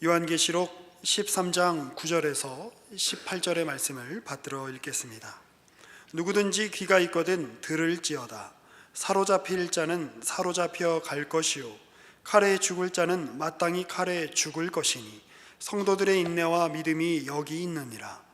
요한계시록 13장 9절에서 18절의 말씀을 받들어 읽겠습니다. 누구든지 귀가 있거든 들을지어다. 사로잡힐 자는 사로잡혀 갈 것이요 칼에 죽을 자는 마땅히 칼에 죽을 것이니 성도들의 인내와 믿음이 여기 있느니라.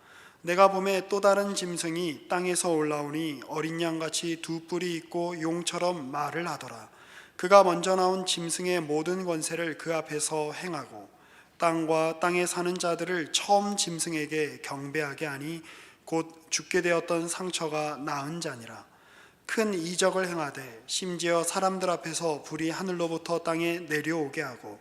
내가 보매 또 다른 짐승이 땅에서 올라오니 어린 양같이 두 뿔이 있고 용처럼 말을 하더라. 그가 먼저 나온 짐승의 모든 권세를 그 앞에서 행하고 땅과 땅에 사는 자들을 처음 짐승에게 경배하게 하니 곧 죽게 되었던 상처가 나은 자니라. 큰 이적을 행하되 심지어 사람들 앞에서 불이 하늘로부터 땅에 내려오게 하고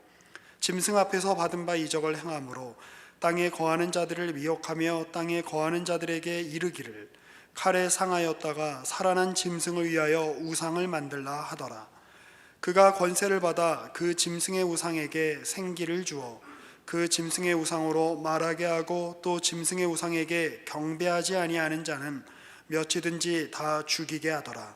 짐승 앞에서 받은 바 이적을 행함으로 땅에 거하는 자들을 미혹하며 땅에 거하는 자들에게 이르기를 칼에 상하였다가 살아난 짐승을 위하여 우상을 만들라 하더라. 그가 권세를 받아 그 짐승의 우상에게 생기를 주어 그 짐승의 우상으로 말하게 하고 또 짐승의 우상에게 경배하지 아니하는 자는 몇이든지 다 죽이게 하더라.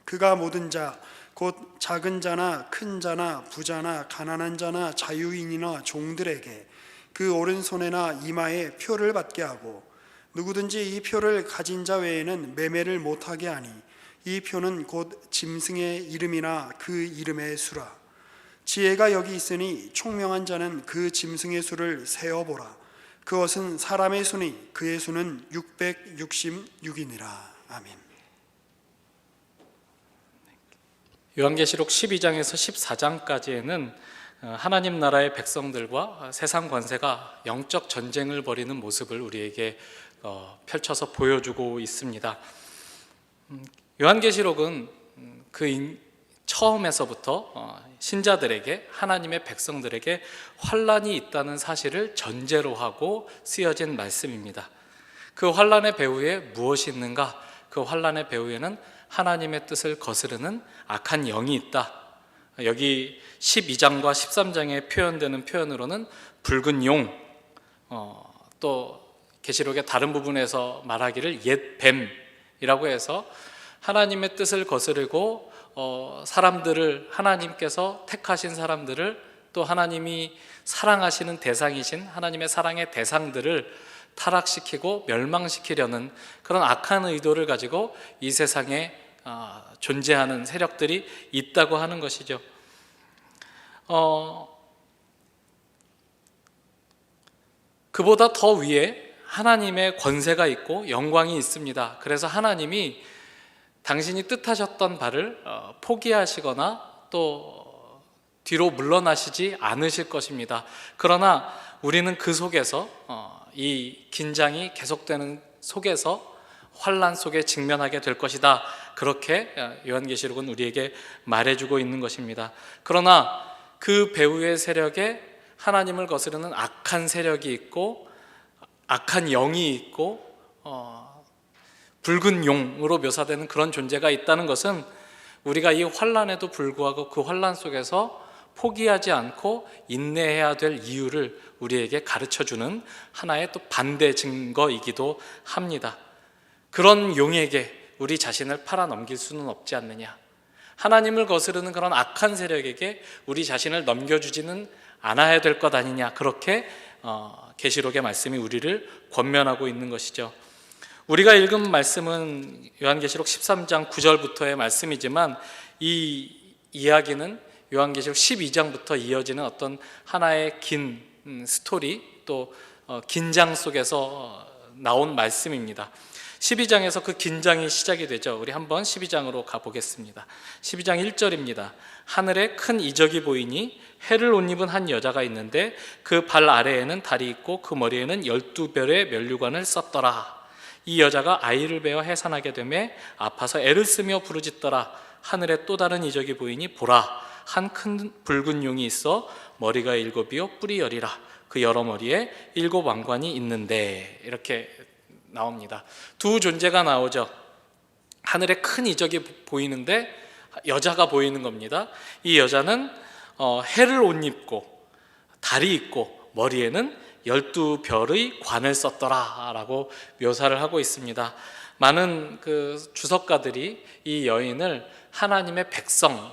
그가 모든 자 곧 작은 자나 큰 자나 부자나 가난한 자나 자유인이나 종들에게 그 오른손에나 이마에 표를 받게 하고 누구든지 이 표를 가진 자 외에는 매매를 못하게 하니 이 표는 곧 짐승의 이름이나 그 이름의 수라. 지혜가 여기 있으니 총명한 자는 그 짐승의 수를 세어보라. 그것은 사람의 수니 그의 수는 666이니라. 아멘. 요한계시록 12장에서 14장까지에는 하나님 나라의 백성들과 세상 권세가 영적 전쟁을 벌이는 모습을 우리에게 펼쳐서 보여주고 있습니다. 요한계시록은 그 처음에서부터 신자들에게, 하나님의 백성들에게 환난이 있다는 사실을 전제로 하고 쓰여진 말씀입니다. 그 환난의 배후에 무엇이 있는가? 그 환난의 배후에는 하나님의 뜻을 거스르는 악한 영이 있다. 여기 12장과 13장에 표현되는 표현으로는 붉은 용, 또 계시록의 다른 부분에서 말하기를 옛 뱀이라고 해서 하나님의 뜻을 거스르고 사람들을, 하나님께서 택하신 사람들을, 또 하나님이 사랑하시는 대상이신 하나님의 사랑의 대상들을 타락시키고 멸망시키려는 그런 악한 의도를 가지고 이 세상에 존재하는 세력들이 있다고 하는 것이죠. 그보다 더 위에 하나님의 권세가 있고 영광이 있습니다. 그래서 하나님이 당신이 뜻하셨던 바를 포기하시거나 또 뒤로 물러나시지 않으실 것입니다. 그러나 우리는 그 속에서 이 긴장이 계속되는 속에서 환난 속에 직면하게 될 것이다. 그렇게 요한계시록은 우리에게 말해주고 있는 것입니다. 그러나 그 배후의 세력에 하나님을 거스르는 악한 세력이 있고 악한 영이 있고 붉은 용으로 묘사되는 그런 존재가 있다는 것은 우리가 이 환난에도 불구하고 그 환난 속에서 포기하지 않고 인내해야 될 이유를 우리에게 가르쳐주는 하나의 또 반대 증거이기도 합니다. 그런 용에게 우리 자신을 팔아넘길 수는 없지 않느냐. 하나님을 거스르는 그런 악한 세력에게 우리 자신을 넘겨주지는 않아야 될 것 아니냐. 그렇게 계시록의 말씀이 우리를 권면하고 있는 것이죠. 우리가 읽은 말씀은 요한계시록 13장 9절부터의 말씀이지만 이 이야기는 요한계시록 12장부터 이어지는 어떤 하나의 긴 스토리, 또 긴장 속에서 나온 말씀입니다. 12장에서 그 긴장이 시작이 되죠. 우리 한번 12장으로 가보겠습니다. 12장 1절입니다. 하늘에 큰 이적이 보이니 해를 옷 입은 한 여자가 있는데 그 발 아래에는 달이 있고 그 머리에는 12별의 면류관을 썼더라. 이 여자가 아이를 베어 해산하게 되매 아파서 애를 쓰며 부르짖더라. 하늘에 또 다른 이적이 보이니 보라, 한 큰 붉은 용이 있어 머리가 7이요 뿔이 10이라. 그 여러 머리에 7 왕관이 있는데, 이렇게 나옵니다. 두 존재가 나오죠. 하늘에 큰 이적이 보이는데 여자가 보이는 겁니다. 이 여자는 해를 옷 입고 달이 있고 머리에는 12별의 관을 썼더라 라고 묘사를 하고 있습니다. 많은 그 주석가들이 이 여인을 하나님의 백성,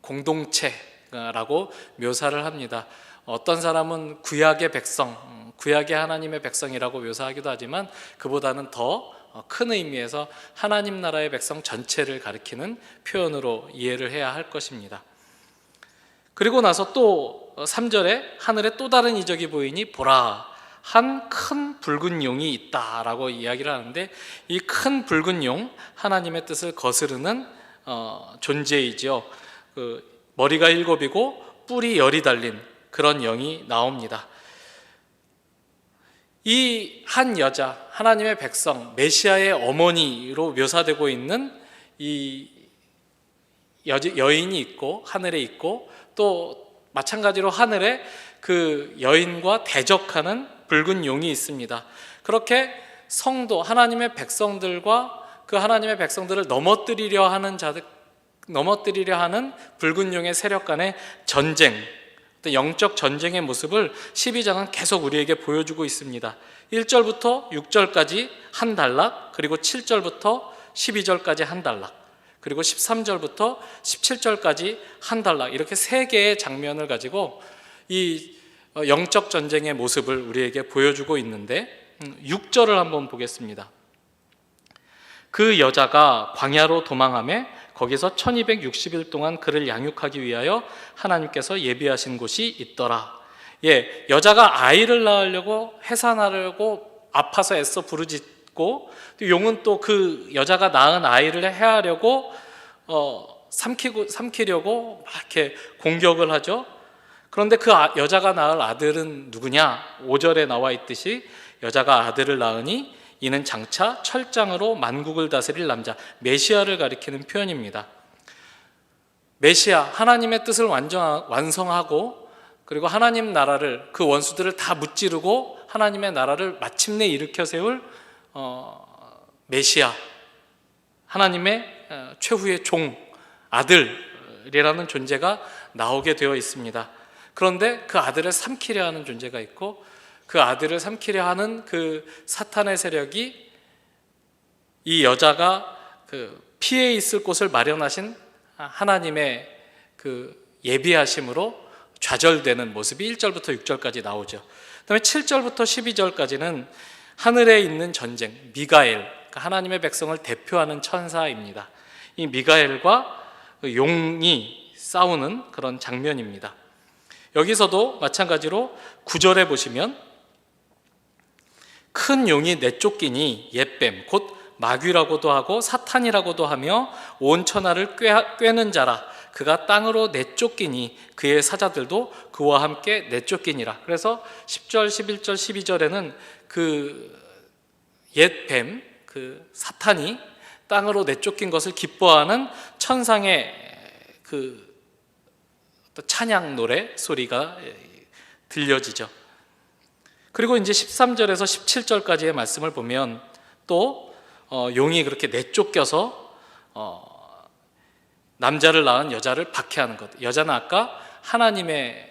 공동체, 전쟁라고 묘사를 합니다. 어떤 사람은 구약의 백성, 구약의 하나님의 백성이라고 묘사하기도 하지만 그보다는 더 큰 의미에서 하나님 나라의 백성 전체를 가리키는 표현으로 이해를 해야 할 것입니다. 그리고 나서 또 3절에 하늘에 또 다른 이적이 보이니 보라, 한 큰 붉은 용이 있다라고 이야기를 하는데, 이 큰 붉은 용, 하나님의 뜻을 거스르는 존재이죠. 머리가 7이고 뿔이 10이 달린 그런 영이 나옵니다. 이 한 여자, 하나님의 백성, 메시아의 어머니로 묘사되고 있는 이 여인이 있고 하늘에 있고, 또 마찬가지로 하늘에 그 여인과 대적하는 붉은 용이 있습니다. 그렇게 성도, 하나님의 백성들과 그 하나님의 백성들을 넘어뜨리려 하는 붉은 용의 세력 간의 전쟁, 영적 전쟁의 모습을 12장은 계속 우리에게 보여주고 있습니다. 1절부터 6절까지 한 단락, 그리고 7절부터 12절까지 한 단락, 그리고 13절부터 17절까지 한 단락, 이렇게 세 개의 장면을 가지고 이 영적 전쟁의 모습을 우리에게 보여주고 있는데, 6절을 한번 보겠습니다. 그 여자가 광야로 도망하며 거기서 1260일 동안 그를 양육하기 위하여 하나님께서 예비하신 곳이 있더라. 여자가 아이를 낳으려고 해산하려고 아파서 애써 부르짖고, 또 용은 또 그 여자가 낳은 아이를 해하려고 삼키려고 막 이렇게 공격을 하죠. 그런데 그 여자가 낳을 아들은 누구냐? 5절에 나와 있듯이 여자가 아들을 낳으니 이는 장차 철장으로 만국을 다스릴 남자, 메시아를 가리키는 표현입니다. 메시아, 하나님의 뜻을 완성하고, 그리고 하나님 나라를, 그 원수들을 다 무찌르고 하나님의 나라를 마침내 일으켜 세울 메시아, 하나님의 최후의 종, 아들이라는 존재가 나오게 되어 있습니다. 그런데 그 아들을 삼키려 하는 존재가 있고, 그 아들을 삼키려 하는 그 사탄의 세력이 이 여자가 그 피해 있을 곳을 마련하신 하나님의 그 예비하심으로 좌절되는 모습이 1절부터 6절까지 나오죠. 그다음에 7절부터 12절까지는 하늘에 있는 전쟁, 미가엘, 그러니까 하나님의 백성을 대표하는 천사입니다. 이 미가엘과 용이 싸우는 그런 장면입니다. 여기서도 마찬가지로 9절에 보시면 큰 용이 내쫓기니 옛뱀 곧 마귀라고도 하고 사탄이라고도 하며 온 천하를 꿰는 자라. 그가 땅으로 내쫓기니 그의 사자들도 그와 함께 내쫓기니라. 그래서 10절, 11절, 12절에는 그 옛뱀, 그 사탄이 땅으로 내쫓긴 것을 기뻐하는 천상의 그 찬양 노래 소리가 들려지죠. 그리고 이제 13절에서 17절까지의 말씀을 보면 또 용이 그렇게 내쫓겨서 남자를 낳은 여자를 박해하는 것. 여자는 아까 하나님의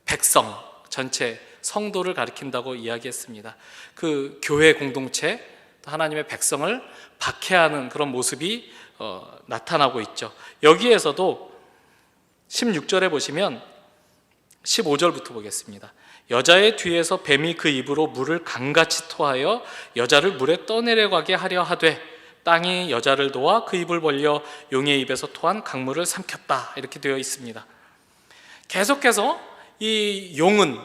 백성 전체 성도를 가리킨다고 이야기했습니다. 그 교회 공동체, 하나님의 백성을 박해하는 그런 모습이 나타나고 있죠. 여기에서도 16절에 보시면 15절부터 보겠습니다. 여자의 뒤에서 뱀이 그 입으로 물을 강같이 토하여 여자를 물에 떠내려가게 하려 하되 땅이 여자를 도와 그 입을 벌려 용의 입에서 토한 강물을 삼켰다. 이렇게 되어 있습니다. 계속해서 이 용은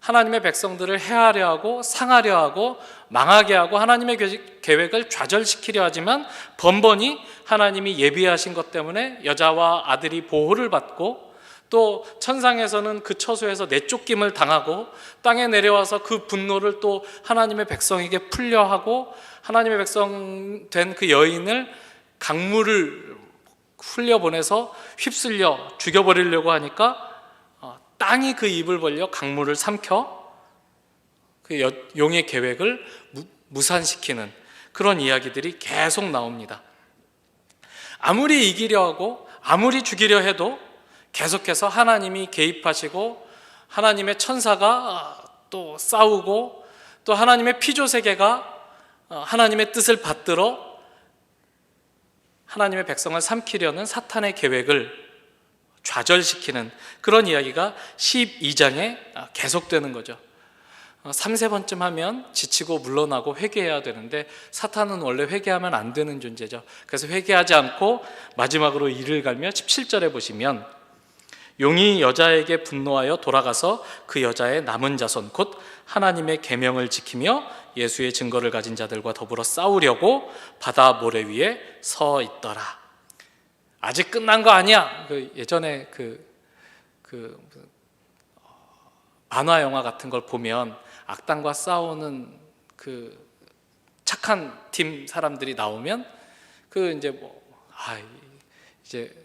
하나님의 백성들을 해하려 하고 상하려 하고 망하게 하고 하나님의 계획을 좌절시키려 하지만 번번이 하나님이 예비하신 것 때문에 여자와 아들이 보호를 받고, 또 천상에서는 그 처소에서 내쫓김을 당하고 땅에 내려와서 그 분노를 또 하나님의 백성에게 풀려 하고, 하나님의 백성 된 그 여인을 강물을 흘려보내서 휩쓸려 죽여버리려고 하니까 땅이 그 입을 벌려 강물을 삼켜 그 용의 계획을 무산시키는 그런 이야기들이 계속 나옵니다. 아무리 이기려 하고 아무리 죽이려 해도 계속해서 하나님이 개입하시고 하나님의 천사가 또 싸우고 또 하나님의 피조세계가 하나님의 뜻을 받들어 하나님의 백성을 삼키려는 사탄의 계획을 좌절시키는 그런 이야기가 12장에 계속되는 거죠. 3-4번쯤 하면 지치고 물러나고 회개해야 되는데 사탄은 원래 회개하면 안 되는 존재죠. 그래서 회개하지 않고 마지막으로 이를 갈며 17절에 보시면 용이 여자에게 분노하여 돌아가서 그 여자의 남은 자손 곧 하나님의 계명을 지키며 예수의 증거를 가진 자들과 더불어 싸우려고 바다 모래 위에 서 있더라. 아직 끝난 거 아니야. 예전에 만화 영화 같은 걸 보면 악당과 싸우는 그 착한 팀 사람들이 나오면 이제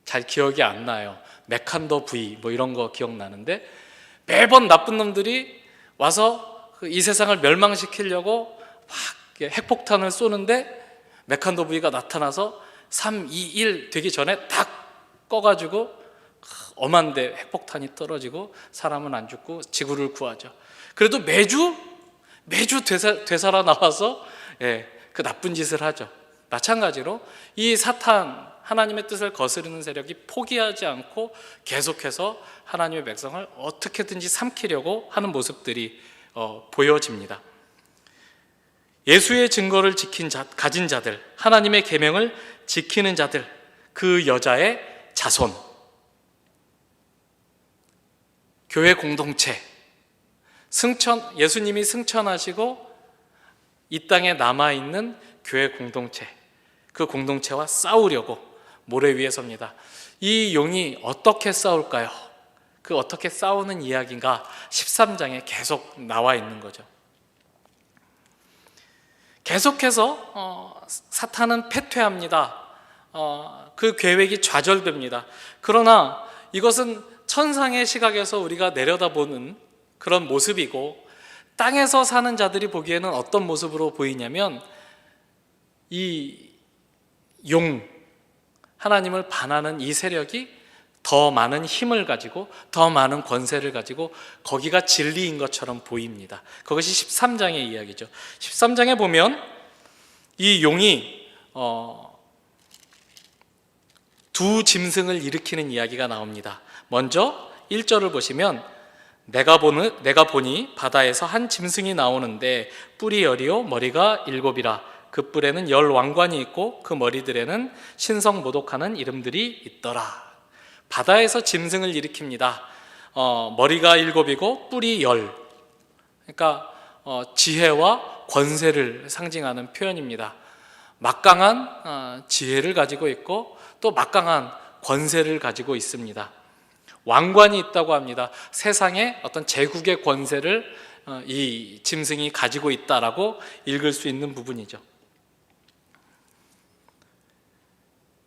잘 기억이 안 나요. 메칸더 V 이런 거 기억나는데 매번 나쁜 놈들이 와서 이 세상을 멸망시키려고 막 핵폭탄을 쏘는데 메칸더 V가 나타나서 3, 2, 1 되기 전에 딱 꺼가지고 엄한데 핵폭탄이 떨어지고 사람은 안 죽고 지구를 구하죠. 그래도 매주 되살아 나와서 그 나쁜 짓을 하죠. 마찬가지로 이 사탄, 하나님의 뜻을 거스르는 세력이 포기하지 않고 계속해서 하나님의 백성을 어떻게든지 삼키려고 하는 모습들이 보여집니다. 예수의 증거를 가진 자들, 하나님의 계명을 지키는 자들, 그 여자의 자손, 교회 공동체, 예수님이 승천하시고 이 땅에 남아있는 교회 공동체, 그 공동체와 싸우려고 모래 위에 섭니다. 이 용이 어떻게 싸울까요? 그 어떻게 싸우는 이야기가 13장에 계속 나와 있는 거죠. 계속해서 사탄은 패퇴합니다. 그 계획이 좌절됩니다. 그러나 이것은 천상의 시각에서 우리가 내려다보는 그런 모습이고, 땅에서 사는 자들이 보기에는 어떤 모습으로 보이냐면 이 하나님을 반하는 이 세력이 더 많은 힘을 가지고 더 많은 권세를 가지고 거기가 진리인 것처럼 보입니다. 그것이 13장의 이야기죠. 13장에 보면 이 용이 두 짐승을 일으키는 이야기가 나옵니다. 먼저 1절을 보시면 내가 보니 바다에서 한 짐승이 나오는데 뿔이 10이요 머리가 7이라 그 뿔에는 10 왕관이 있고 그 머리들에는 신성 모독하는 이름들이 있더라. 바다에서 짐승을 일으킵니다. 머리가 7이고 뿔이 10. 그러니까 지혜와 권세를 상징하는 표현입니다. 막강한 지혜를 가지고 있고 또 막강한 권세를 가지고 있습니다. 왕관이 있다고 합니다. 세상의 어떤 제국의 권세를 이 짐승이 가지고 있다라고 읽을 수 있는 부분이죠.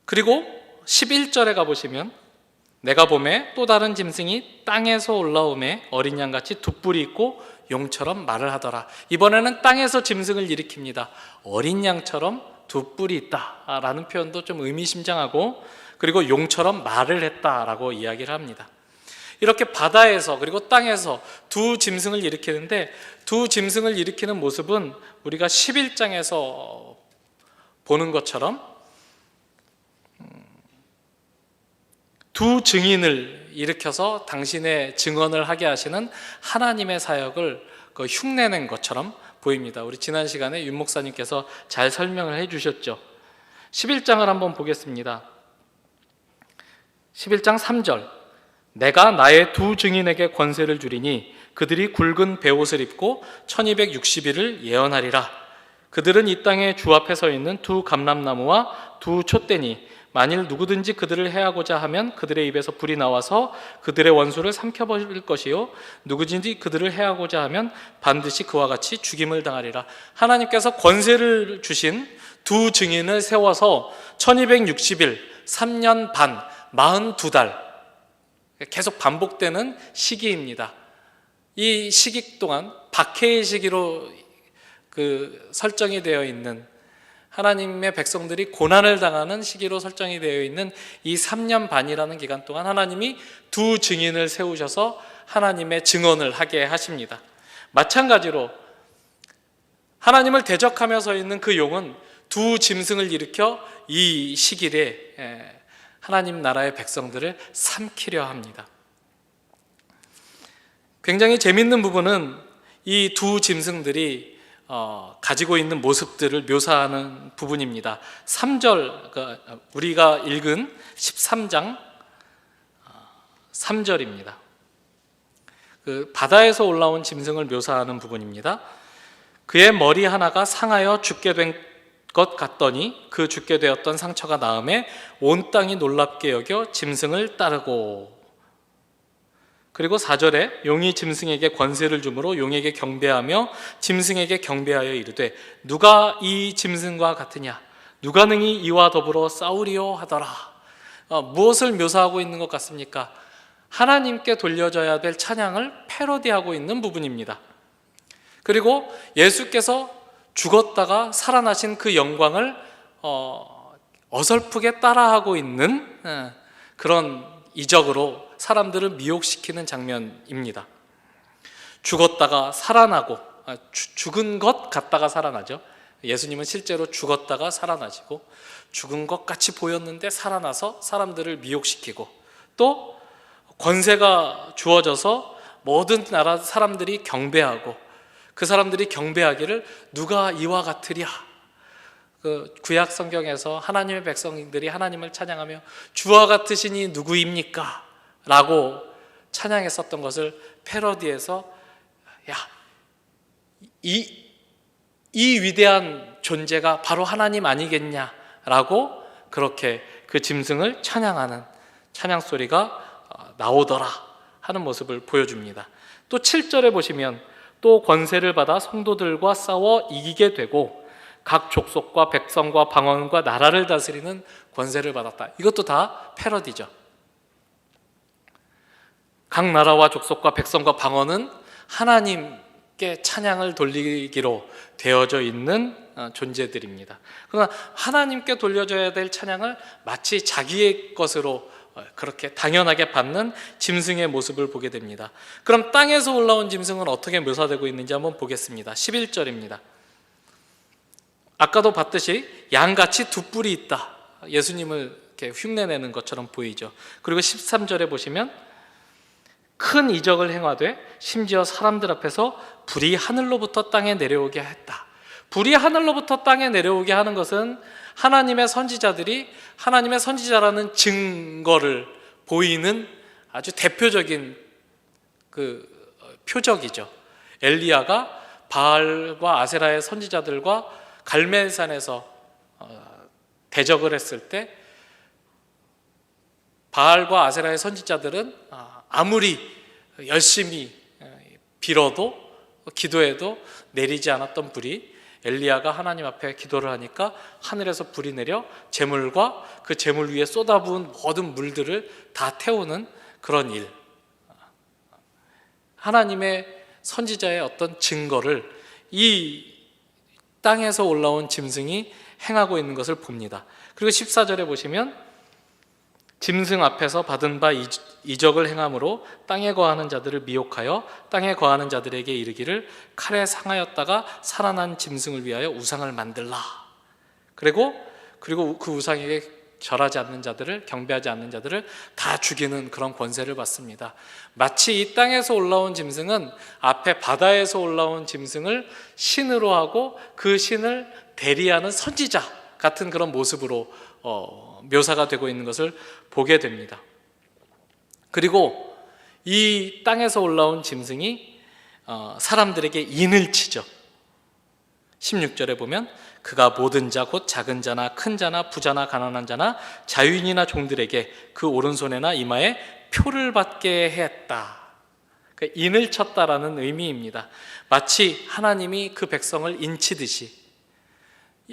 그리고 11절에 가보시면 내가 보매 또 다른 짐승이 땅에서 올라오매 어린 양같이 두 뿔이 있고 용처럼 말을 하더라. 이번에는 땅에서 짐승을 일으킵니다. 어린 양처럼 두 뿔이 있다라는 표현도 좀 의미심장하고, 그리고 용처럼 말을 했다라고 이야기를 합니다. 이렇게 바다에서 그리고 땅에서 두 짐승을 일으키는데, 두 짐승을 일으키는 모습은 우리가 11장에서 보는 것처럼 두 증인을 일으켜서 당신의 증언을 하게 하시는 하나님의 사역을 흉내낸 것처럼 보입니다. 우리 지난 시간에 윤 목사님께서 잘 설명을 해주셨죠. 11장을 한번 보겠습니다. 11장 3절 내가 나의 두 증인에게 권세를 주리니 그들이 굵은 베옷을 입고 1260일을 예언하리라. 그들은 이 땅에 주 앞에 서 있는 두 감람나무와 두 촛대니 만일 누구든지 그들을 해하고자 하면 그들의 입에서 불이 나와서 그들의 원수를 삼켜버릴 것이요 누구든지 그들을 해하고자 하면 반드시 그와 같이 죽임을 당하리라. 하나님께서 권세를 주신 두 증인을 세워서 1260일 3년 반 42달 계속 반복되는 시기입니다. 이 시기 동안 박해의 시기로 설정이 되어 있는, 하나님의 백성들이 고난을 당하는 시기로 설정이 되어 있는 이 3년 반이라는 기간 동안 하나님이 두 증인을 세우셔서 하나님의 증언을 하게 하십니다. 마찬가지로 하나님을 대적하며 서 있는 그 용은 두 짐승을 일으켜 이 시기에 하나님 나라의 백성들을 삼키려 합니다. 굉장히 재밌는 부분은 이 두 짐승들이 가지고 있는 모습들을 묘사하는 부분입니다. 3절, 우리가 읽은 13장 3절입니다. 그 바다에서 올라온 짐승을 묘사하는 부분입니다. 그의 머리 하나가 상하여 죽게 된 것 같더니 그 죽게 되었던 상처가 나음에 온 땅이 놀랍게 여겨 짐승을 따르고, 그리고 4절에 용이 짐승에게 권세를 주므로 용에게 경배하며 짐승에게 경배하여 이르되 누가 이 짐승과 같으냐, 누가 능히 이와 더불어 싸우리요 하더라. 무엇을 묘사하고 있는 것 같습니까? 하나님께 돌려져야 될 찬양을 패러디하고 있는 부분입니다. 그리고 예수께서 죽었다가 살아나신 그 영광을 어설프게 따라하고 있는 그런 이적으로 사람들을 미혹시키는 장면입니다. 죽었다가 살아나고, 죽은 것 같다가 살아나죠. 예수님은 실제로 죽었다가 살아나시고 죽은 것 같이 보였는데 살아나서 사람들을 미혹시키고, 또 권세가 주어져서 모든 나라 사람들이 경배하고, 그 사람들이 경배하기를 누가 이와 같으랴. 그 구약 성경에서 하나님의 백성들이 하나님을 찬양하며 주와 같으시니 누구입니까? 라고 찬양했었던 것을 패러디해서 이 위대한 존재가 바로 하나님 아니겠냐라고 그렇게 그 짐승을 찬양하는 찬양 소리가 나오더라 하는 모습을 보여줍니다. 또 7절에 보시면 또 권세를 받아 성도들과 싸워 이기게 되고 각 족속과 백성과 방언과 나라를 다스리는 권세를 받았다. 이것도 다 패러디죠. 각 나라와 족속과 백성과 방언은 하나님께 찬양을 돌리기로 되어져 있는 존재들입니다. 그러나 하나님께 돌려줘야 될 찬양을 마치 자기의 것으로 그렇게 당연하게 받는 짐승의 모습을 보게 됩니다. 그럼 땅에서 올라온 짐승은 어떻게 묘사되고 있는지 한번 보겠습니다. 11절입니다. 아까도 봤듯이 양같이 두 뿔이 있다. 예수님을 이렇게 흉내내는 것처럼 보이죠. 그리고 13절에 보시면 큰 이적을 행하되 심지어 사람들 앞에서 불이 하늘로부터 땅에 내려오게 했다. 불이 하늘로부터 땅에 내려오게 하는 것은 하나님의 선지자들이 하나님의 선지자라는 증거를 보이는 아주 대표적인 그 표적이죠. 엘리야가 바알과 아세라의 선지자들과 갈멜산에서 대적을 했을 때 바알과 아세라의 선지자들은 아무리 열심히 빌어도 기도해도 내리지 않았던 불이 엘리야가 하나님 앞에 기도를 하니까 하늘에서 불이 내려 재물과 그 재물 위에 쏟아부은 모든 물들을 다 태우는 그런 일, 하나님의 선지자의 어떤 증거를 이 땅에서 올라온 짐승이 행하고 있는 것을 봅니다. 그리고 14절에 보시면 짐승 앞에서 받은 바 이적을 행함으로 땅에 거하는 자들을 미혹하여 땅에 거하는 자들에게 이르기를 칼에 상하였다가 살아난 짐승을 위하여 우상을 만들라. 그리고 그 우상에게 절하지 않는 자들을, 경배하지 않는 자들을 다 죽이는 그런 권세를 받습니다. 마치 이 땅에서 올라온 짐승은 앞에 바다에서 올라온 짐승을 신으로 하고 그 신을 대리하는 선지자 같은 그런 모습으로 묘사가 되고 있는 것을 보게 됩니다. 그리고 이 땅에서 올라온 짐승이 사람들에게 인을 치죠. 16절에 보면 그가 모든 자 곧 작은 자나 큰 자나 부자나 가난한 자나 자유인이나 종들에게 그 오른손에나 이마에 표를 받게 했다. 그러니까 인을 쳤다라는 의미입니다. 마치 하나님이 그 백성을 인치듯이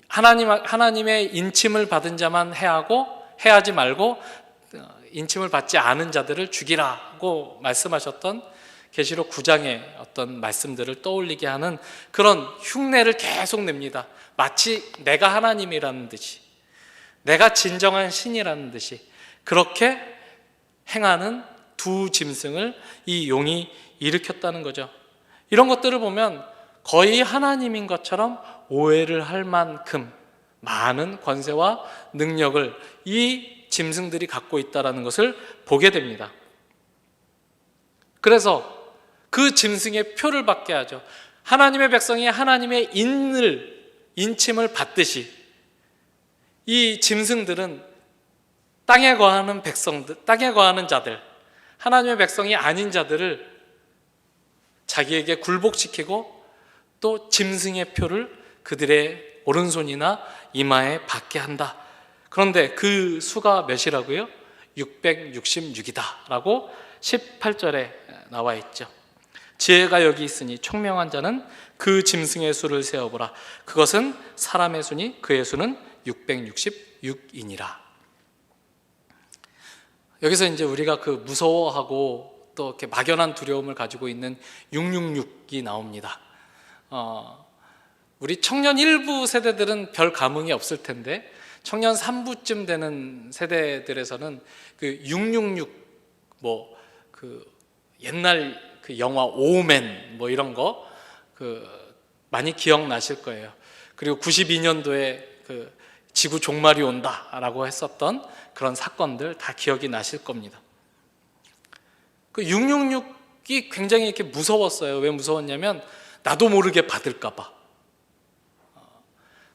하나님의 인침을 받은 자만 해하지 말고 인침을 받지 않은 자들을 죽이라고 말씀하셨던 계시록 9장의 어떤 말씀들을 떠올리게 하는 그런 흉내를 계속 냅니다. 마치 내가 하나님이라는 듯이, 내가 진정한 신이라는 듯이 그렇게 행하는 두 짐승을 이 용이 일으켰다는 거죠. 이런 것들을 보면 거의 하나님인 것처럼 오해를 할 만큼 많은 권세와 능력을 이 짐승들이 갖고 있다는 것을 보게 됩니다. 그래서 그 짐승의 표를 받게 하죠. 하나님의 백성이 하나님의 인침을 받듯이 이 짐승들은 땅에 거하는 백성들, 땅에 거하는 자들, 하나님의 백성이 아닌 자들을 자기에게 굴복시키고 또 짐승의 표를 그들의 오른손이나 이마에 받게 한다. 그런데 그 수가 몇이라고요? 666이다 라고 18절에 나와 있죠. 지혜가 여기 있으니 총명한 자는 그 짐승의 수를 세어보라. 그것은 사람의 수니 그의 수는 666이니라. 여기서 이제 우리가 그 무서워하고 또 이렇게 막연한 두려움을 가지고 있는 666이 나옵니다. 우리 청년 1부 세대들은 별 감흥이 없을 텐데 청년 3부쯤 되는 세대들에서는 그 666 뭐 그 옛날 그 영화 오맨 뭐 이런 거 그 많이 기억나실 거예요. 그리고 92년도에 그 지구 종말이 온다라고 했었던 그런 사건들 다 기억이 나실 겁니다. 그 666이 굉장히 이렇게 무서웠어요. 왜 무서웠냐면 나도 모르게 받을까 봐.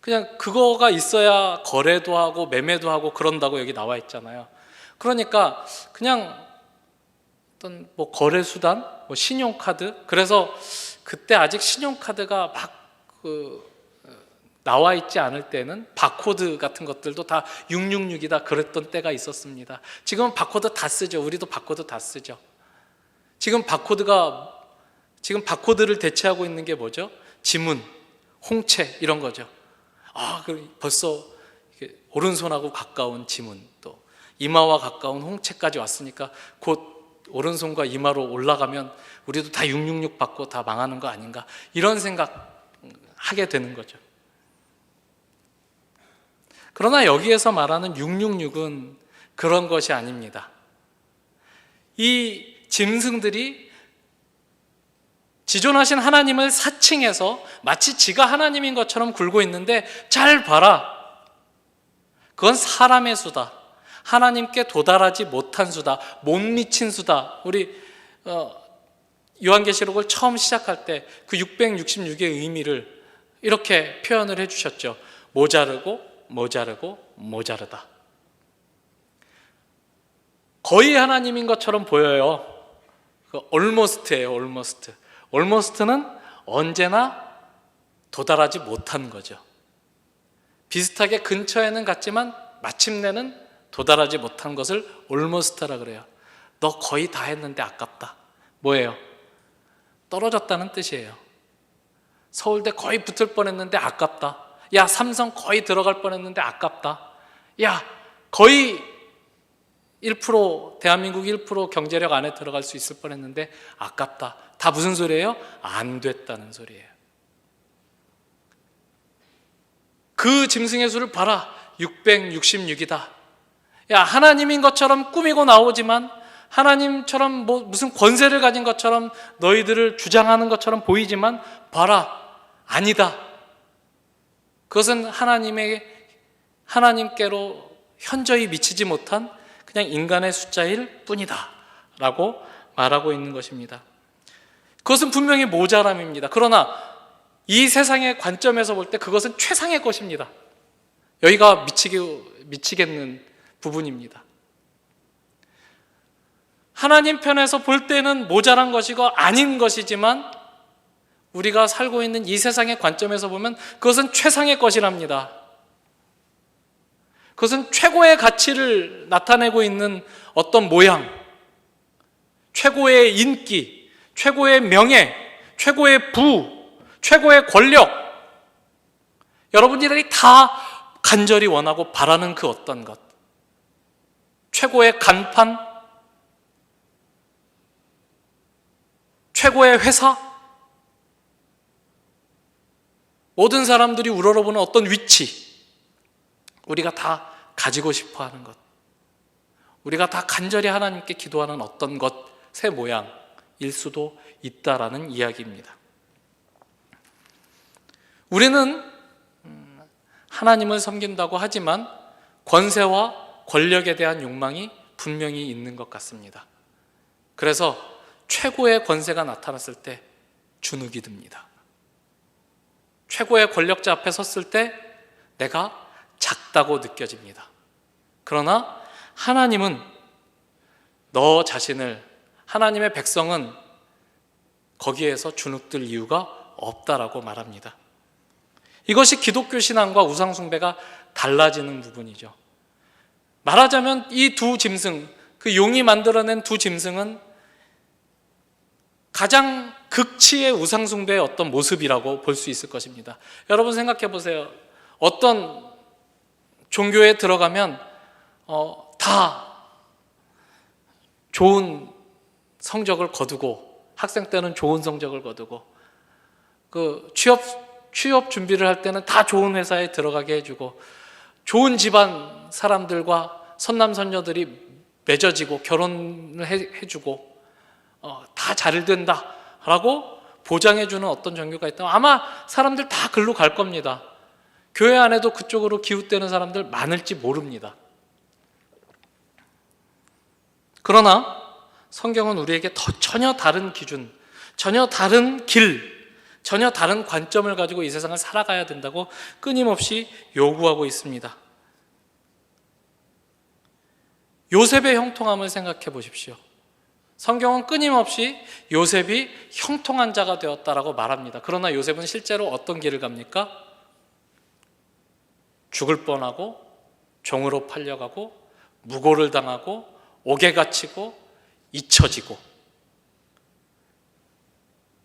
그냥 그거가 있어야 거래도 하고 매매도 하고 그런다고 여기 나와 있잖아요. 그러니까 그냥 어떤 뭐 거래 수단, 뭐 신용카드. 그래서 그때 아직 신용카드가 막 나와 있지 않을 때는 바코드 같은 것들도 다 666이다 그랬던 때가 있었습니다. 지금은 바코드 다 쓰죠. 우리도 바코드 다 쓰죠. 지금 바코드를 대체하고 있는 게 뭐죠? 지문, 홍채 이런 거죠. 벌써 오른손하고 가까운 지문, 또 이마와 가까운 홍채까지 왔으니까 곧 오른손과 이마로 올라가면 우리도 다 666 받고 다 망하는 거 아닌가, 이런 생각 하게 되는 거죠. 그러나 여기에서 말하는 666은 그런 것이 아닙니다. 이 짐승들이 지존하신 하나님을 사칭해서 마치 지가 하나님인 것처럼 굴고 있는데, 잘 봐라, 그건 사람의 수다, 하나님께 도달하지 못한 수다, 못 미친 수다. 우리 요한계시록을 처음 시작할 때 그 666의 의미를 이렇게 표현을 해주셨죠. 모자르고 모자르고 모자르다. 거의 하나님인 것처럼 보여요. almost예요. almost는 언제나 도달하지 못한 거죠. 비슷하게 근처에는 갔지만 마침내는 도달하지 못한 것을 almost라 그래요. 너 거의 다 했는데 아깝다. 뭐예요? 떨어졌다는 뜻이에요. 서울대 거의 붙을 뻔했는데 아깝다. 야, 삼성 거의 들어갈 뻔했는데 아깝다. 야, 거의 1%, 대한민국 1% 경제력 안에 들어갈 수 있을 뻔했는데 아깝다. 다 무슨 소리예요? 안 됐다는 소리예요. 그 짐승의 수를 봐라, 666이다. 야, 하나님인 것처럼 꾸미고 나오지만, 하나님처럼 뭐 무슨 권세를 가진 것처럼 너희들을 주장하는 것처럼 보이지만 봐라, 아니다. 그것은 하나님께로 현저히 미치지 못한 그냥 인간의 숫자일 뿐이다 라고 말하고 있는 것입니다. 그것은 분명히 모자람입니다. 그러나 이 세상의 관점에서 볼 때 그것은 최상의 것입니다. 여기가 미치겠는 부분입니다. 하나님 편에서 볼 때는 모자란 것이고 아닌 것이지만, 우리가 살고 있는 이 세상의 관점에서 보면 그것은 최상의 것이랍니다. 그것은 최고의 가치를 나타내고 있는 어떤 모양, 최고의 인기, 최고의 명예, 최고의 부, 최고의 권력, 여러분들이 다 간절히 원하고 바라는 그 어떤 것, 최고의 간판, 최고의 회사, 모든 사람들이 우러러보는 어떤 위치, 우리가 다 가지고 싶어하는 것, 우리가 다 간절히 하나님께 기도하는 어떤 것의 모양일 수도 있다라는 이야기입니다. 우리는 하나님을 섬긴다고 하지만 권세와 권력에 대한 욕망이 분명히 있는 것 같습니다. 그래서 최고의 권세가 나타났을 때 주눅이 듭니다. 최고의 권력자 앞에 섰을 때 내가 작다고 느껴집니다. 그러나 하나님은 너 자신을, 하나님의 백성은 거기에서 주눅들 이유가 없다라고 말합니다. 이것이 기독교 신앙과 우상숭배가 달라지는 부분이죠. 말하자면 이 두 짐승, 그 용이 만들어낸 두 짐승은 가장 극치의 우상숭배의 어떤 모습이라고 볼 수 있을 것입니다. 여러분 생각해 보세요. 어떤 종교에 들어가면 다 좋은 성적을 거두고, 학생 때는 좋은 성적을 거두고, 그 취업 준비를 할 때는 다 좋은 회사에 들어가게 해주고, 좋은 집안 사람들과 선남선녀들이 맺어지고 결혼을 해주고, 다 잘 된다라고 보장해주는 어떤 종교가 있다면 아마 사람들 다 글로 갈 겁니다. 교회 안에도 그쪽으로 기웃대는 사람들 많을지 모릅니다. 그러나 성경은 우리에게 전혀 다른 기준, 전혀 다른 길, 전혀 다른 관점을 가지고 이 세상을 살아가야 된다고 끊임없이 요구하고 있습니다. 요셉의 형통함을 생각해 보십시오. 성경은 끊임없이 요셉이 형통한 자가 되었다라고 말합니다. 그러나 요셉은 실제로 어떤 길을 갑니까? 죽을 뻔하고, 종으로 팔려가고, 무고를 당하고, 옥에 갇히고, 잊혀지고.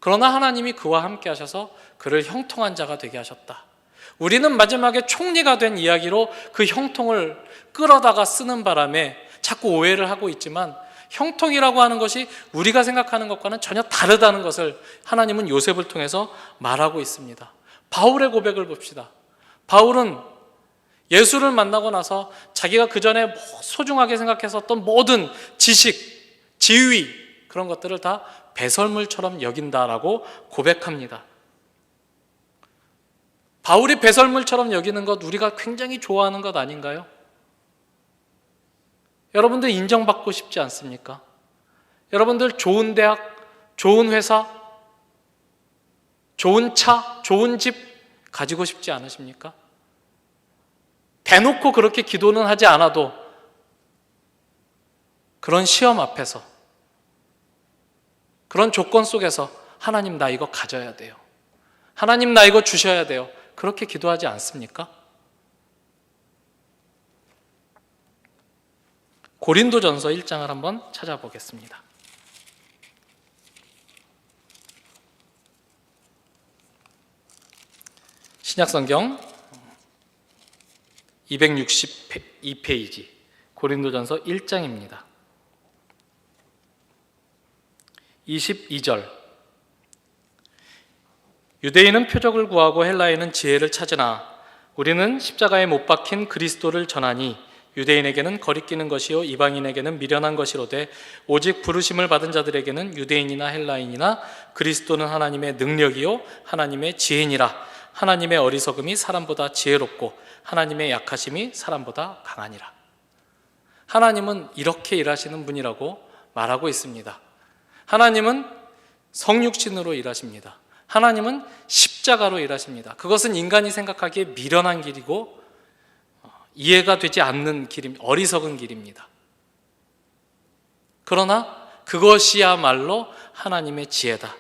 그러나 하나님이 그와 함께 하셔서 그를 형통한 자가 되게 하셨다. 우리는 마지막에 총리가 된 이야기로 그 형통을 끌어다가 쓰는 바람에 자꾸 오해를 하고 있지만, 형통이라고 하는 것이 우리가 생각하는 것과는 전혀 다르다는 것을 하나님은 요셉을 통해서 말하고 있습니다. 바울의 고백을 봅시다. 바울은 예수를 만나고 나서 자기가 그전에 소중하게 생각했었던 모든 지식, 지위, 그런 것들을 다 배설물처럼 여긴다라고 고백합니다. 바울이 배설물처럼 여기는 것, 우리가 굉장히 좋아하는 것 아닌가요? 여러분들 인정받고 싶지 않습니까? 여러분들 좋은 대학, 좋은 회사, 좋은 차, 좋은 집 가지고 싶지 않으십니까? 대놓고 그렇게 기도는 하지 않아도 그런 시험 앞에서, 그런 조건 속에서 하나님 나 이거 가져야 돼요, 하나님 나 이거 주셔야 돼요, 그렇게 기도하지 않습니까? 고린도전서 1장을 한번 찾아보겠습니다. 신약성경 262페이지 고린도전서 1장입니다. 22절. 유대인은 표적을 구하고 헬라인은 지혜를 찾으나 우리는 십자가에 못 박힌 그리스도를 전하니 유대인에게는 거리끼는 것이요 이방인에게는 미련한 것이로되 오직 부르심을 받은 자들에게는 유대인이나 헬라인이나 그리스도는 하나님의 능력이요 하나님의 지혜니라. 하나님의 어리석음이 사람보다 지혜롭고 하나님의 약하심이 사람보다 강하니라. 하나님은 이렇게 일하시는 분이라고 말하고 있습니다. 하나님은 성육신으로 일하십니다. 하나님은 십자가로 일하십니다. 그것은 인간이 생각하기에 미련한 길이고 이해가 되지 않는 길입니다. 어리석은 길입니다. 그러나 그것이야말로 하나님의 지혜다.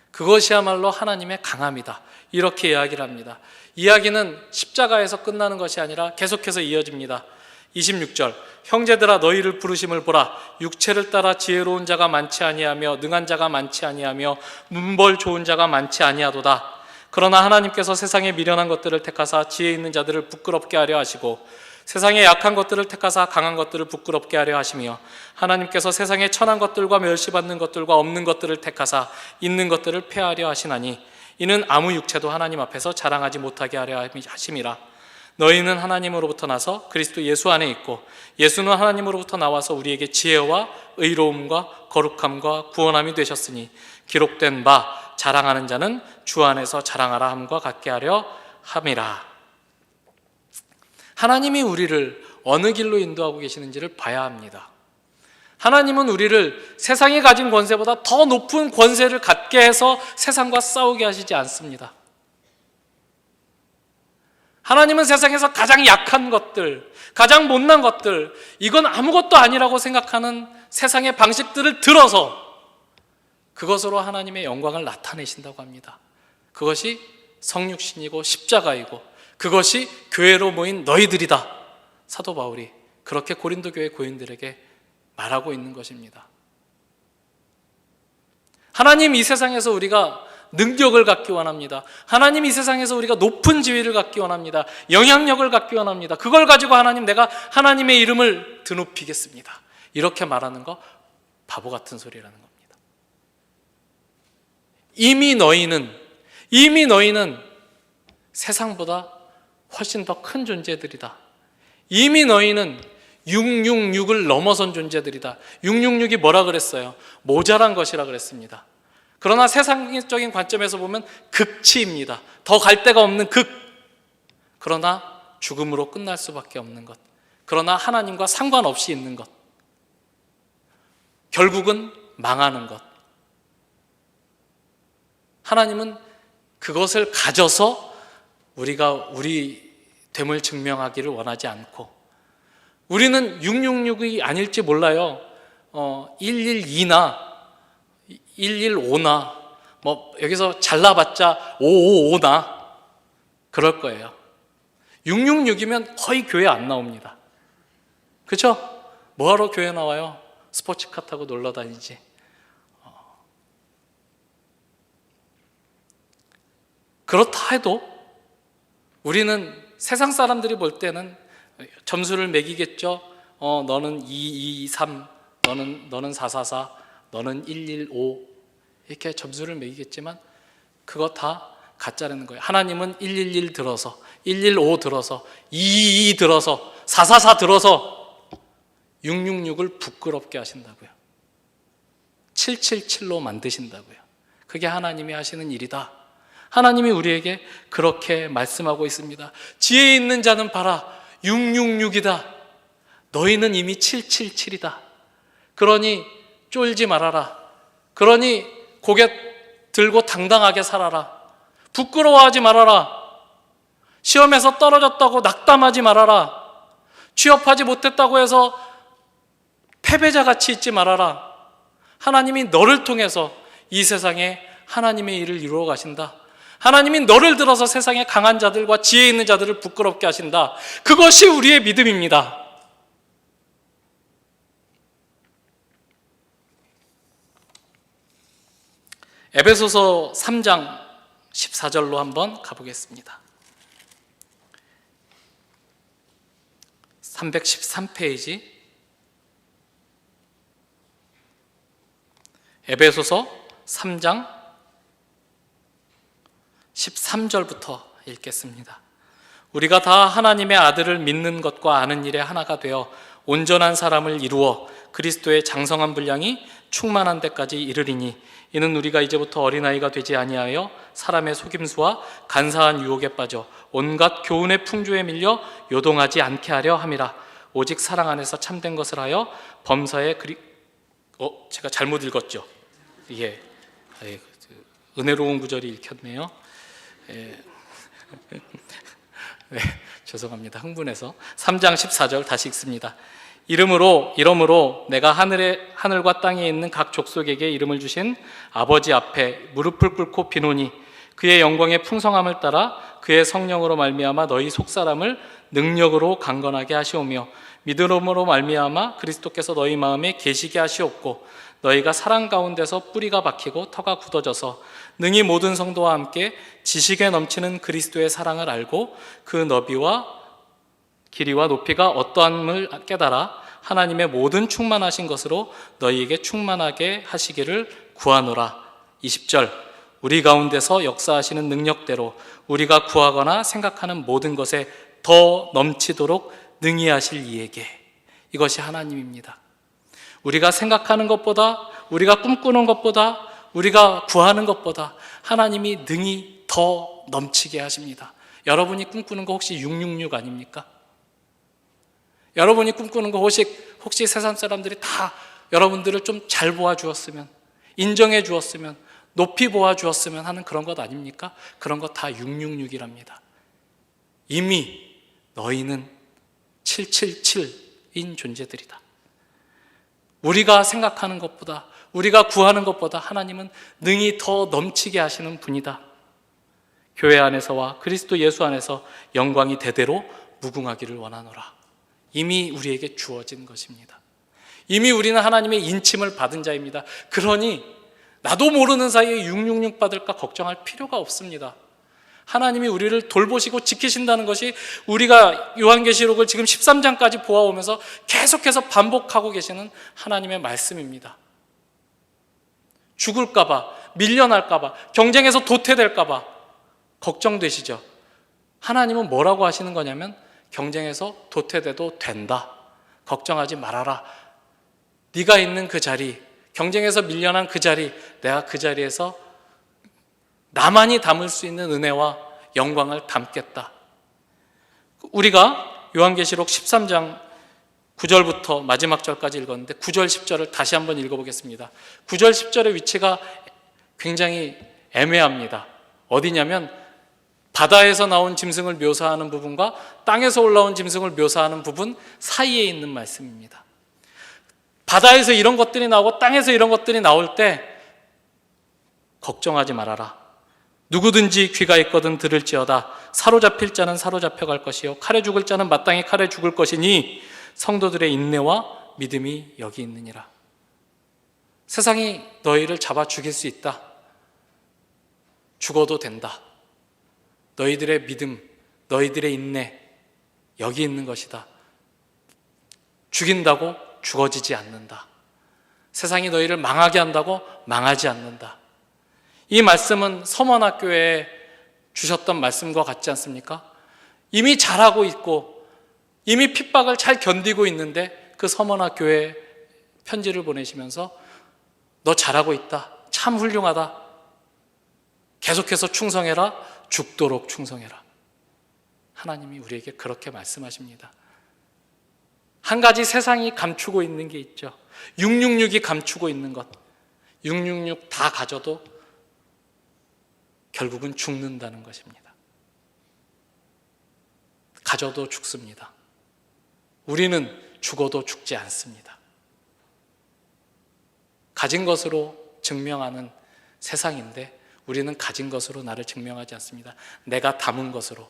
그것이야말로 하나님의 강함이다. 이렇게 이야기를 합니다. 이야기는 십자가에서 끝나는 것이 아니라 계속해서 이어집니다. 26절. 형제들아 너희를 부르심을 보라. 육체를 따라 지혜로운 자가 많지 아니하며 능한 자가 많지 아니하며 문벌 좋은 자가 많지 아니하도다. 그러나 하나님께서 세상에 미련한 것들을 택하사 지혜 있는 자들을 부끄럽게 하려 하시고 세상에 약한 것들을 택하사 강한 것들을 부끄럽게 하려 하시며 하나님께서 세상에 천한 것들과 멸시받는 것들과 없는 것들을 택하사 있는 것들을 폐하려 하시나니 이는 아무 육체도 하나님 앞에서 자랑하지 못하게 하려 하심이라. 너희는 하나님으로부터 나서 그리스도 예수 안에 있고 예수는 하나님으로부터 나와서 우리에게 지혜와 의로움과 거룩함과 구원함이 되셨으니 기록된 바 자랑하는 자는 주 안에서 자랑하라 함과 같게 하려 함이라. 하나님이 우리를 어느 길로 인도하고 계시는지를 봐야 합니다. 하나님은 우리를 세상이 가진 권세보다 더 높은 권세를 갖게 해서 세상과 싸우게 하시지 않습니다. 하나님은 세상에서 가장 약한 것들, 가장 못난 것들, 이건 아무것도 아니라고 생각하는 세상의 방식들을 들어서 그것으로 하나님의 영광을 나타내신다고 합니다. 그것이 성육신이고 십자가이고 그것이 교회로 모인 너희들이다. 사도 바울이 그렇게 고린도 교회 고인들에게 말하고 있는 것입니다. 하나님, 이 세상에서 우리가 능력을 갖기 원합니다. 하나님, 이 세상에서 우리가 높은 지위를 갖기 원합니다. 영향력을 갖기 원합니다. 그걸 가지고 하나님, 내가 하나님의 이름을 드높이겠습니다. 이렇게 말하는 거 바보 같은 소리라는 겁니다. 이미 너희는 세상보다 훨씬 더 큰 존재들이다. 이미 너희는 666을 넘어선 존재들이다. 666이 뭐라 그랬어요? 모자란 것이라 그랬습니다. 그러나 세상적인 관점에서 보면 극치입니다. 더 갈 데가 없는 극. 그러나 죽음으로 끝날 수밖에 없는 것. 그러나 하나님과 상관없이 있는 것. 결국은 망하는 것. 하나님은 그것을 가져서 우리가 우리 됨을 증명하기를 원하지 않고, 우리는 666이 아닐지 몰라요. 112나 115나 여기서 잘라봤자 555나 그럴 거예요. 666이면 거의 교회 안 나옵니다. 그렇죠? 뭐하러 교회 나와요? 스포츠카 타고 놀러 다니지. 그렇다 해도 우리는 세상 사람들이 볼 때는 점수를 매기겠죠. 너는 223, 너는 444, 너는 115 이렇게 점수를 매기겠지만 그거 다 가짜라는 거예요. 하나님은 111 들어서, 115 들어서, 222 들어서, 444 들어서 666을 부끄럽게 하신다고요. 777로 만드신다고요. 그게 하나님이 하시는 일이다. 하나님이 우리에게 그렇게 말씀하고 있습니다. 지혜 있는 자는 봐라, 666이다. 너희는 이미 777이다. 그러니 쫄지 말아라. 그러니 고개 들고 당당하게 살아라. 부끄러워하지 말아라. 시험에서 떨어졌다고 낙담하지 말아라. 취업하지 못했다고 해서 패배자같이 있지 말아라. 하나님이 너를 통해서 이 세상에 하나님의 일을 이루어 가신다. 하나님이 너를 들어서 세상의 강한 자들과 지혜 있는 자들을 부끄럽게 하신다. 그것이 우리의 믿음입니다. 에베소서 3장 14절로 한번 가보겠습니다. 313페이지 에베소서 3장 13절부터 읽겠습니다. 우리가 다 하나님의 아들을 믿는 것과 아는 일에 하나가 되어 온전한 사람을 이루어 그리스도의 장성한 분량이 충만한 데까지 이르리니, 이는 우리가 이제부터 어린아이가 되지 아니하여 사람의 속임수와 간사한 유혹에 빠져 온갖 교훈의 풍조에 밀려 요동하지 않게 하려 함이라. 오직 사랑 안에서 참된 것을 하여 범사에 제가 잘못 읽었죠? 예, 은혜로운 구절이 읽혔네요. 네, 죄송합니다. 흥분해서. 3장 14절 다시 읽습니다. 이러므로 내가 하늘과 땅에 있는 각 족속에게 이름을 주신 아버지 앞에 무릎을 꿇고 비노니, 그의 영광의 풍성함을 따라 그의 성령으로 말미암아 너희 속사람을 능력으로 강건하게 하시오며, 믿음으로 말미암아 그리스도께서 너희 마음에 계시게 하시옵고, 너희가 사랑 가운데서 뿌리가 박히고 터가 굳어져서 능히 모든 성도와 함께 지식에 넘치는 그리스도의 사랑을 알고 그 너비와 길이와 높이가 어떠함을 깨달아 하나님의 모든 충만하신 것으로 너희에게 충만하게 하시기를 구하노라. 20절, 우리 가운데서 역사하시는 능력대로 우리가 구하거나 생각하는 모든 것에 더 넘치도록 능히 하실 이에게. 이것이 하나님입니다. 우리가 생각하는 것보다, 우리가 꿈꾸는 것보다, 우리가 구하는 것보다 하나님이 능히 더 넘치게 하십니다. 여러분이 꿈꾸는 거 혹시 666 아닙니까? 여러분이 꿈꾸는 거 혹시 세상 사람들이 다 여러분들을 좀 잘 보아주었으면, 인정해 주었으면, 높이 보아주었으면 하는 그런 것 아닙니까? 그런 거 다 666이랍니다. 이미 너희는 777인 존재들이다. 우리가 생각하는 것보다, 우리가 구하는 것보다 하나님은 능히 더 넘치게 하시는 분이다. 교회 안에서와 그리스도 예수 안에서 영광이 대대로 무궁하기를 원하노라. 이미 우리에게 주어진 것입니다. 이미 우리는 하나님의 인침을 받은 자입니다. 그러니 나도 모르는 사이에 666 받을까 걱정할 필요가 없습니다. 하나님이 우리를 돌보시고 지키신다는 것이 우리가 요한계시록을 지금 13장까지 보아오면서 계속해서 반복하고 계시는 하나님의 말씀입니다. 죽을까봐, 밀려날까봐, 경쟁에서 도태될까봐 걱정되시죠? 하나님은 뭐라고 하시는 거냐면 경쟁에서 도태돼도 된다. 걱정하지 말아라. 네가 있는 그 자리, 경쟁에서 밀려난 그 자리, 내가 그 자리에서 나만이 담을 수 있는 은혜와 영광을 담겠다. 우리가 요한계시록 13장 9절부터 마지막 절까지 읽었는데 9절 10절을 다시 한번 읽어보겠습니다. 9절 10절의 위치가 굉장히 애매합니다. 어디냐면 바다에서 나온 짐승을 묘사하는 부분과 땅에서 올라온 짐승을 묘사하는 부분 사이에 있는 말씀입니다. 바다에서 이런 것들이 나오고 땅에서 이런 것들이 나올 때 걱정하지 말아라. 누구든지 귀가 있거든 들을지어다. 사로잡힐 자는 사로잡혀 갈 것이요 칼에 죽을 자는 마땅히 칼에 죽을 것이니 성도들의 인내와 믿음이 여기 있느니라. 세상이 너희를 잡아 죽일 수 있다. 죽어도 된다. 너희들의 믿음, 너희들의 인내 여기 있는 것이다. 죽인다고 죽어지지 않는다. 세상이 너희를 망하게 한다고 망하지 않는다. 이 말씀은 서머나교회에 주셨던 말씀과 같지 않습니까? 이미 잘하고 있고 이미 핍박을 잘 견디고 있는데 그 서머나교회에 편지를 보내시면서 너 잘하고 있다. 참 훌륭하다. 계속해서 충성해라. 죽도록 충성해라. 하나님이 우리에게 그렇게 말씀하십니다. 한 가지 세상이 감추고 있는 게 있죠. 666이 감추고 있는 것. 666 다 가져도 결국은 죽는다는 것입니다. 가져도 죽습니다. 우리는 죽어도 죽지 않습니다. 가진 것으로 증명하는 세상인데 우리는 가진 것으로 나를 증명하지 않습니다. 내가 담은 것으로,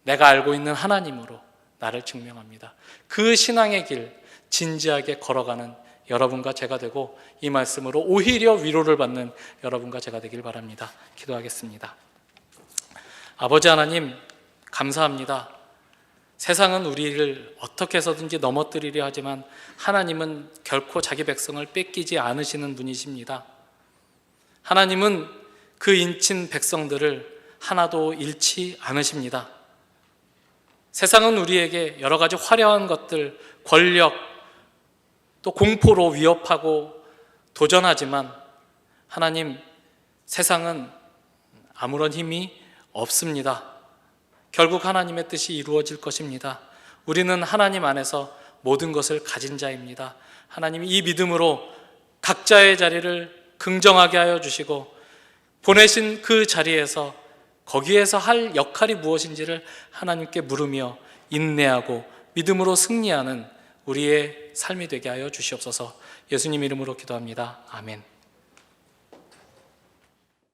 내가 알고 있는 하나님으로 나를 증명합니다. 그 신앙의 길 진지하게 걸어가는 여러분과 제가 되고 이 말씀으로 오히려 위로를 받는 여러분과 제가 되길 바랍니다. 기도하겠습니다. 아버지 하나님 감사합니다. 세상은 우리를 어떻게 해서든지 넘어뜨리려 하지만 하나님은 결코 자기 백성을 뺏기지 않으시는 분이십니다. 하나님은 그 인친 백성들을 하나도 잃지 않으십니다. 세상은 우리에게 여러 가지 화려한 것들, 권력, 또 공포로 위협하고 도전하지만 하나님, 세상은 아무런 힘이 없습니다. 결국 하나님의 뜻이 이루어질 것입니다. 우리는 하나님 안에서 모든 것을 가진 자입니다. 하나님이 이 믿음으로 각자의 자리를 긍정하게 하여 주시고 보내신 그 자리에서 거기에서 할 역할이 무엇인지를 하나님께 물으며 인내하고 믿음으로 승리하는 우리의 삶이 되게 하여 주시옵소서. 예수님 이름으로 기도합니다. 아멘.